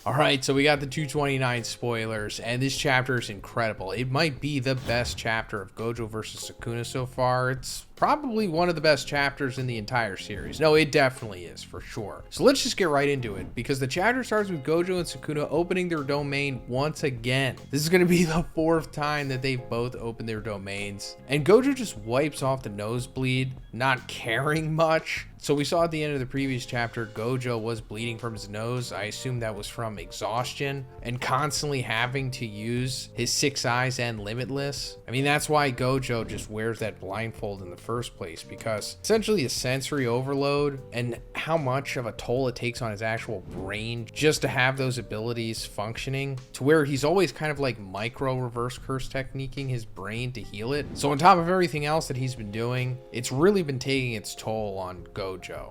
All right, so we got the 229 spoilers, and this chapter is incredible. It might be the best chapter of GOJO versus Sukuna so far. It's probably one of the best chapters in the entire series. No, it definitely is, for sure. So let's just get right into it, because the chapter starts with GOJO and Sukuna opening their domain once again. This is going to be the 4th time that they've both opened their domains, and GOJO just wipes off the nosebleed, not caring much. So we saw at the end of the previous chapter, GOJO was bleeding from his nose. I assume that was from exhaustion and constantly having to use his 6 eyes and limitless. I mean, that's why GOJO just wears that blindfold in the first place, because essentially a sensory overload and how much of a toll it takes on his actual brain just to have those abilities functioning, to where he's always kind of like micro reverse curse techniquing his brain to heal it. So on top of everything else that he's been doing, it's really been taking its toll on GOJO.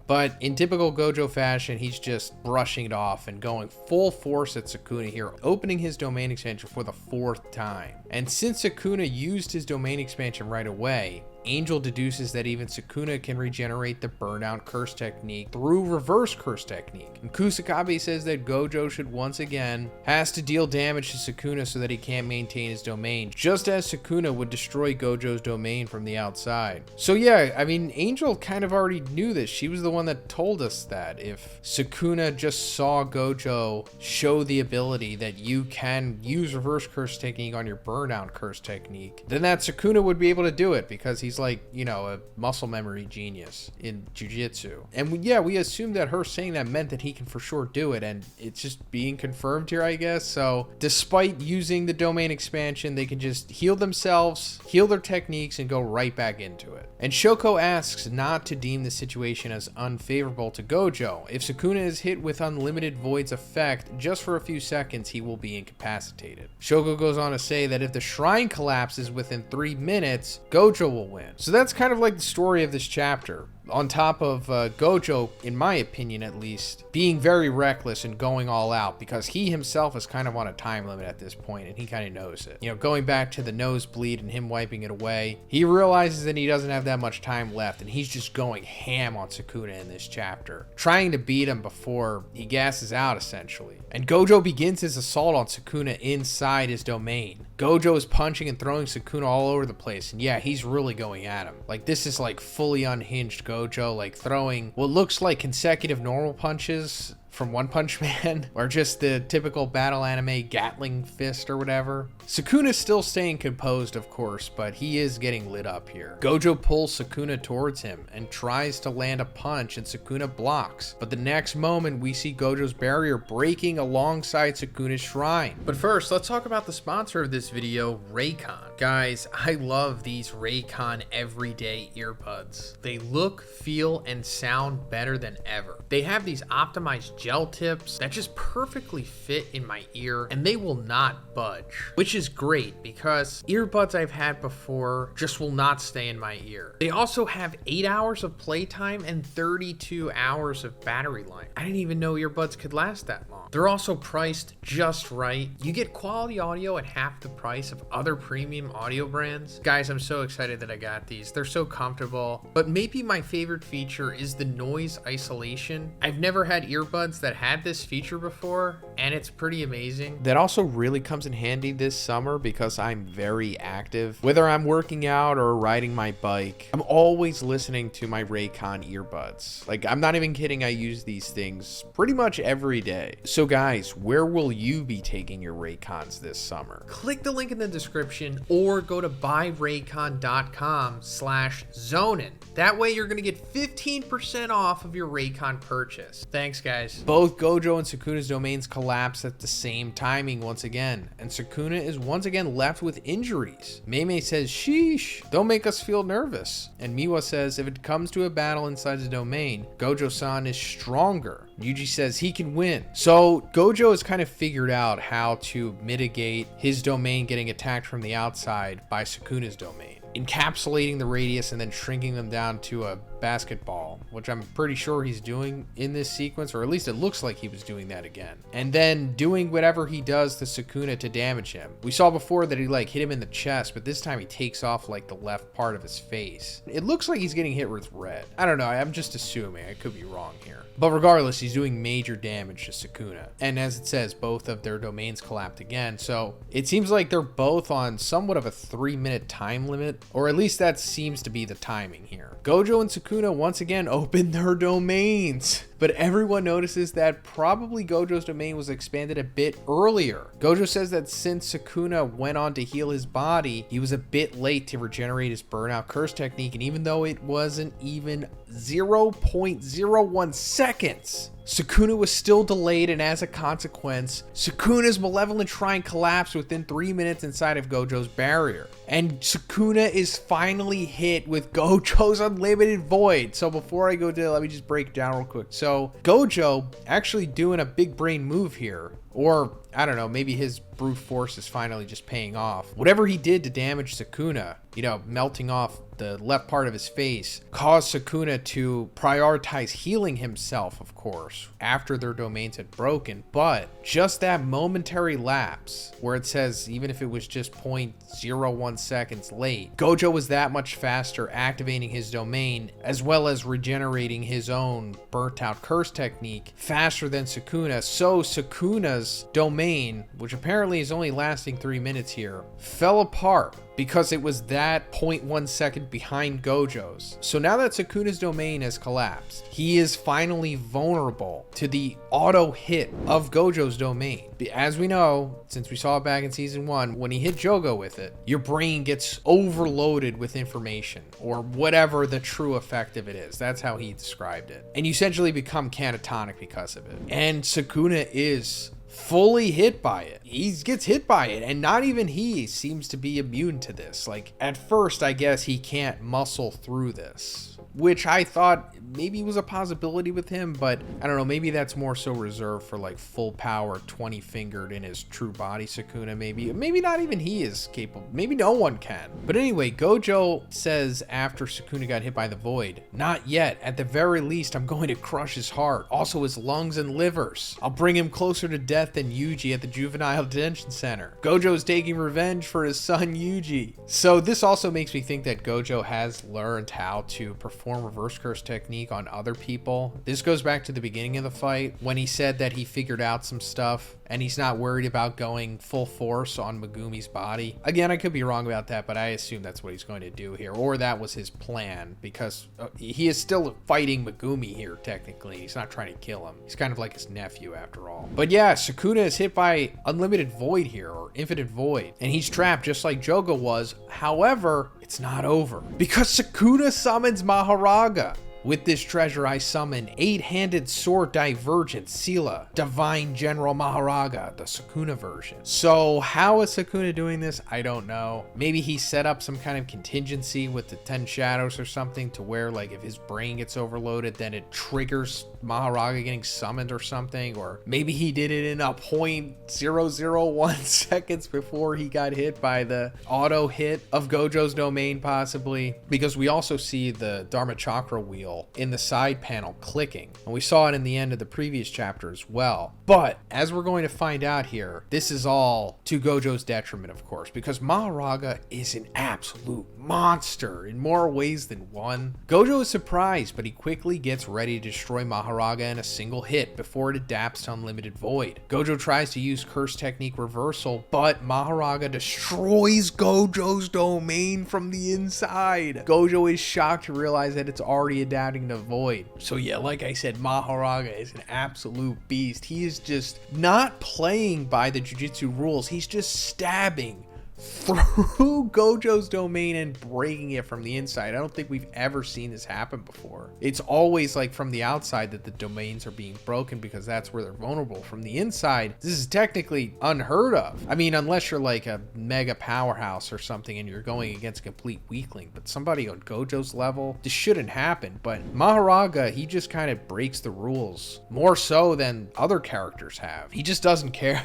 But in typical GOJO fashion, he's just brushing it off and going full force at Sukuna here, opening his domain expansion for the 4th time. And since Sukuna used his domain expansion right away, Angel deduces that even Sukuna can regenerate the burnout curse technique through reverse curse technique. And Kusakabe says that GOJO should once again has to deal damage to Sukuna so that he can't maintain his domain, just as Sukuna would destroy GOJO's domain from the outside. So yeah, I mean, Angel kind of already knew this. She was the one that told us that if Sukuna just saw GOJO show the ability that you can use reverse curse technique on your burnout curse technique, then that Sukuna would be able to do it, because he's like, you know, a muscle memory genius in Jujutsu. And we assumed that her saying that meant that he can for sure do it, and it's just being confirmed here, I guess. So despite using the domain expansion, they can just heal themselves, heal their techniques, and go right back into it. And Shoko asks not to deem the situation as unfavorable to GOJO. If Sukuna is hit with Unlimited Void's effect just for a few seconds, he will be incapacitated. Shoko goes on to say that if the shrine collapses within 3 minutes, GOJO will win. So that's kind of like the story of this chapter. On top of GOJO, in my opinion at least, being very reckless and going all out, because he himself is kind of on a time limit at this point, and he kind of knows it. You know, going back to the nosebleed and him wiping it away, he realizes that he doesn't have that much time left, and he's just going ham on Sukuna in this chapter, trying to beat him before he gasses out, essentially. And GOJO begins his assault on Sukuna inside his domain. GOJO is punching and throwing Sukuna all over the place, and yeah, he's really going at him. Like, this is like fully unhinged GOJO, like throwing what looks like consecutive normal punches from One Punch Man, or just the typical battle anime Gatling fist or whatever. Sukuna's still staying composed, of course, but he is getting lit up here. GOJO pulls Sukuna towards him and tries to land a punch, and Sukuna blocks. But the next moment, we see GOJO's barrier breaking alongside Sukuna's shrine. But first, let's talk about the sponsor of this video, Raycon. Guys, I love these Raycon everyday earbuds. They look, feel, and sound better than ever. They have these optimized gel tips that just perfectly fit in my ear, and they will not budge, which is great because earbuds I've had before just will not stay in my ear. They also have 8 hours of playtime and 32 hours of battery life. I didn't even know earbuds could last that long. They're also priced just right. You get quality audio at half the price of other premium audio brands. Guys, I'm so excited that I got these. They're so comfortable, but maybe my favorite feature is the noise isolation. I've never had earbuds that had this feature before, and it's pretty amazing. That also really comes in handy this summer because I'm very active. Whether I'm working out or riding my bike, I'm always listening to my Raycon earbuds. Like, I'm not even kidding, I use these things pretty much every day. So guys, where will you be taking your Raycons this summer? Click the link in the description or go to buyraycon.com/Zhoniin. That way you're gonna get 15% off of your Raycon purchase. Thanks, guys. Both GOJO and Sukuna's domains collapse at the same timing once again, and Sukuna is once again left with injuries. Meimei says, sheesh, don't make us feel nervous. And Miwa says, if it comes to a battle inside the domain, GOJO-san is stronger. Yuji says he can win. So GOJO has kind of figured out how to mitigate his domain getting attacked from the outside by Sukuna's domain, encapsulating the radius and then shrinking them down to a basketball, which I'm pretty sure he's doing in this sequence, or at least it looks like he was doing that again. And then doing whatever he does to Sukuna to damage him. We saw before that he like hit him in the chest, but this time he takes off like the left part of his face. It looks like he's getting hit with red. I don't know, I'm just assuming. I could be wrong here. But regardless, he's doing major damage to Sukuna. And as it says, both of their domains collapsed again. So it seems like they're both on somewhat of a 3-minute time limit, or at least that seems to be the timing here. GOJO and Sukuna once again open their domains. But everyone notices that probably GOJO's domain was expanded a bit earlier. GOJO says that since Sukuna went on to heal his body, he was a bit late to regenerate his burnout curse technique, and even though it wasn't even 0.01 seconds, Sukuna was still delayed, and as a consequence, Sukuna's malevolent shrine collapsed within 3 minutes inside of GOJO's barrier. And Sukuna is finally hit with GOJO's unlimited void. So before I go to, let me just break it down real quick. So GOJO actually doing a big brain move here. Or, I don't know, maybe his brute force is finally just paying off. Whatever he did to damage Sukuna, you know, melting off the left part of his face, caused Sukuna to prioritize healing himself, of course, after their domains had broken. But just that momentary lapse, where it says even if it was just 0.01 seconds late, GOJO was that much faster activating his domain, as well as regenerating his own burnt out curse technique faster than Sukuna. So Sukuna's domain, which apparently is only lasting 3 minutes here, fell apart because it was that 0.1 second behind GOJO's. So now that Sukuna's domain has collapsed, he is finally vulnerable to the auto hit of GOJO's domain. As we know, since we saw it back in season 1, when he hit Jogo with it, your brain gets overloaded with information, or whatever the true effect of it is. That's how he described it. And you essentially become catatonic because of it. And Sukuna is fully hit by it. He gets hit by it, and not even he seems to be immune to this. Like, at first, I guess he can't muscle through this, which I thought maybe was a possibility with him, but I don't know, maybe that's more so reserved for like full power 20 fingered in his true body Sukuna. Maybe not even he is capable. Maybe no one can. But anyway, GOJO says after Sukuna got hit by the void, "Not yet. At the very least, I'm going to crush his heart, also his lungs and livers. I'll bring him closer to death than Yuji at the juvenile detention center. GOJO is taking revenge for his son Yuji." So this also makes me think that GOJO has learned how to perform reverse curse technique on other people. This goes back to the beginning of the fight when he said that he figured out some stuff and he's not worried about going full force on Megumi's body. Again, I could be wrong about that, but I assume that's what he's going to do here, or that was his plan, because he is still fighting Megumi here technically. He's not trying to kill him. He's kind of like his nephew after all. But yeah, Sukuna is hit by unlimited void here, or infinite void, and he's trapped just like Jogo was. However, it's not over, because Sukuna summons Maharaga. "With this treasure I summon 8-handed sword divergent Sela, Divine General Maharaga," the Sukuna version. So how is Sukuna doing this? I don't know. Maybe he set up some kind of contingency with the 10 shadows or something, to where like if his brain gets overloaded, then it triggers Maharaga getting summoned or something. Or maybe he did it in a 0.001 seconds before he got hit by the auto hit of GOJO's domain, possibly, because we also see the Dharma Chakra wheel in the side panel clicking, and we saw it in the end of the previous chapter as well. But as we're going to find out here, this is all to GOJO's detriment, of course, because Maharaga is an absolute monster in more ways than one. GOJO is surprised, but he quickly gets ready to destroy Maharaga in a single hit before it adapts to unlimited void. GOJO tries to use curse technique reversal, but Maharaga destroys GOJO's domain from the inside. GOJO is shocked to realize that it's already adapting to void. So yeah, like I said, Maharaga is an absolute beast. He is just not playing by the Jujutsu rules. He's just stabbing through GOJO's domain and breaking it from the inside. I don't think we've ever seen this happen before. It's always like from the outside that the domains are being broken, because that's where they're vulnerable. From the inside, this is technically unheard of. I mean, unless you're like a mega powerhouse or something and you're going against a complete weakling, but somebody on GOJO's level, this shouldn't happen. But Maharaga, he just kind of breaks the rules more so than other characters have. He just doesn't care.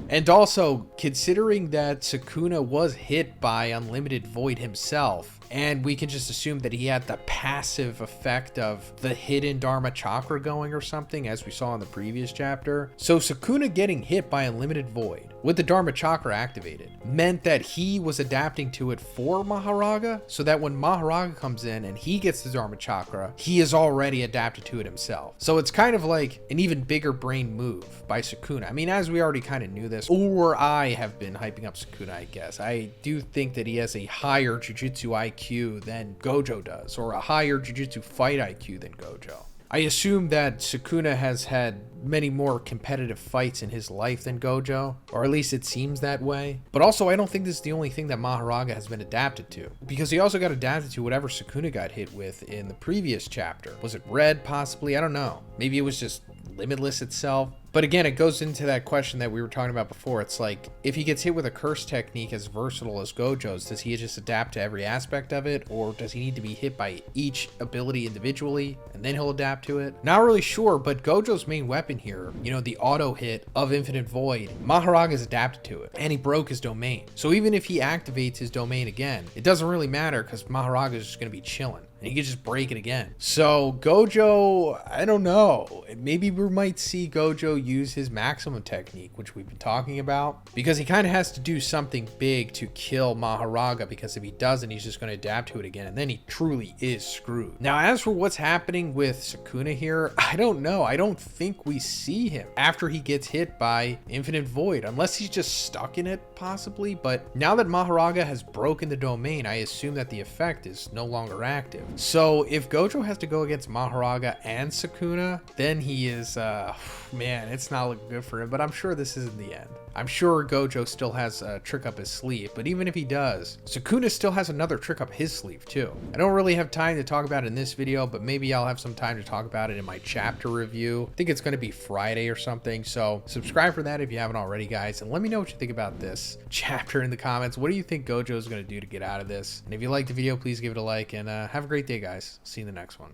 And also, considering that Sukuna was hit by unlimited void himself, and we can just assume that he had the passive effect of the hidden Dharma chakra going or something, as we saw in the previous chapter. So Sukuna getting hit by Unlimited Void with the Dharma chakra activated meant that he was adapting to it for Maharaga, so that when Maharaga comes in and he gets the Dharma chakra, he is already adapted to it himself. So it's kind of like an even bigger brain move by Sukuna. I mean, as we already kind of knew this, or I have been hyping up Sukuna, I guess. I do think that he has a higher Jujutsu IQ than GOJO does, or a higher Jujutsu fight IQ than GOJO. I assume that Sukuna has had many more competitive fights in his life than GOJO, or at least it seems that way. But also, I don't think this is the only thing that Maharaga has been adapted to, because he also got adapted to whatever Sukuna got hit with in the previous chapter. Was it red, possibly? I don't know. Maybe it was just Limitless itself. But again, it goes into that question that we were talking about before. It's like, if he gets hit with a curse technique as versatile as GOJO's, does he just adapt to every aspect of it? Or does he need to be hit by each ability individually and then he'll adapt to it? Not really sure, but GOJO's main weapon here, you know, the auto hit of Infinite Void, Maharaga's adapted to it and he broke his domain. So even if he activates his domain again, it doesn't really matter because Maharaga's just going to be chilling. And he could just break it again. So GOJO, I don't know. Maybe we might see GOJO use his maximum technique, which we've been talking about, because he kind of has to do something big to kill Maharaga, because if he doesn't, he's just going to adapt to it again, and then he truly is screwed. Now, as for what's happening with Sukuna here, I don't know. I don't think we see him after he gets hit by Infinite Void, unless he's just stuck in it, possibly. But now that Maharaga has broken the domain, I assume that the effect is no longer active. So if GOJO has to go against Maharaga and Sukuna, then he is, man, it's not looking good for him, but I'm sure this isn't the end. I'm sure GOJO still has a trick up his sleeve, but even if he does, Sukuna still has another trick up his sleeve too. I don't really have time to talk about it in this video, but maybe I'll have some time to talk about it in my chapter review. I think it's going to be Friday or something, so subscribe for that if you haven't already, guys, and let me know what you think about this chapter in the comments. What do you think GOJO is going to do to get out of this? And if you liked the video, please give it a like, and have a great day, guys. See you in the next one.